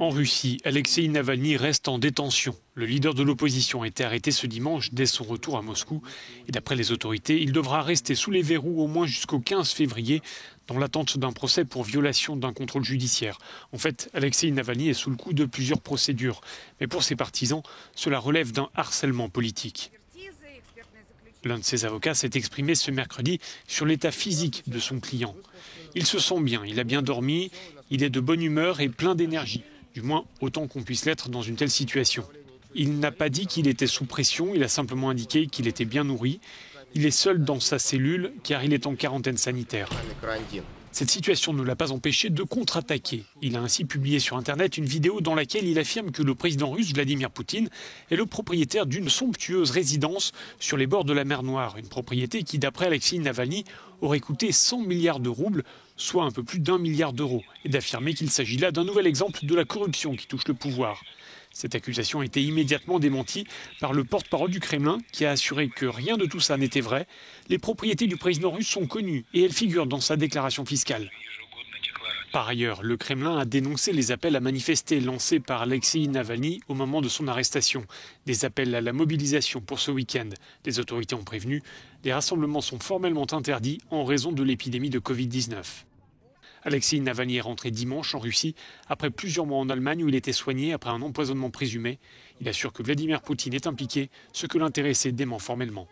En Russie, Alexeï Navalny reste en détention. Le leader de l'opposition a été arrêté ce dimanche dès son retour à Moscou. Et d'après les autorités, il devra rester sous les verrous au moins jusqu'au 15 février, dans l'attente d'un procès pour violation d'un contrôle judiciaire. En fait, Alexeï Navalny est sous le coup de plusieurs procédures. Mais pour ses partisans, cela relève d'un harcèlement politique. L'un de ses avocats s'est exprimé ce mercredi sur l'état physique de son client. Il se sent bien, il a bien dormi, il est de bonne humeur et plein d'énergie, du moins autant qu'on puisse l'être dans une telle situation. Il n'a pas dit qu'il était sous pression, il a simplement indiqué qu'il était bien nourri. Il est seul dans sa cellule car il est en quarantaine sanitaire. Cette situation ne l'a pas empêché de contre-attaquer. Il a ainsi publié sur Internet une vidéo dans laquelle il affirme que le président russe Vladimir Poutine est le propriétaire d'une somptueuse résidence sur les bords de la mer Noire. Une propriété qui, d'après Alexeï Navalny, aurait coûté 100 milliards de roubles, soit un peu plus d'1 milliard d'euros. Et d'affirmer qu'il s'agit là d'un nouvel exemple de la corruption qui touche le pouvoir. Cette accusation a été immédiatement démentie par le porte-parole du Kremlin qui a assuré que rien de tout ça n'était vrai. Les propriétés du président russe sont connues et elles figurent dans sa déclaration fiscale. Par ailleurs, le Kremlin a dénoncé les appels à manifester lancés par Alexeï Navalny au moment de son arrestation. Des appels à la mobilisation pour ce week-end. Les autorités ont prévenu, les rassemblements sont formellement interdits en raison de l'épidémie de Covid-19. Alexeï Navalny est rentré dimanche en Russie après plusieurs mois en Allemagne où il était soigné après un empoisonnement présumé. Il assure que Vladimir Poutine est impliqué, ce que l'intéressé dément formellement.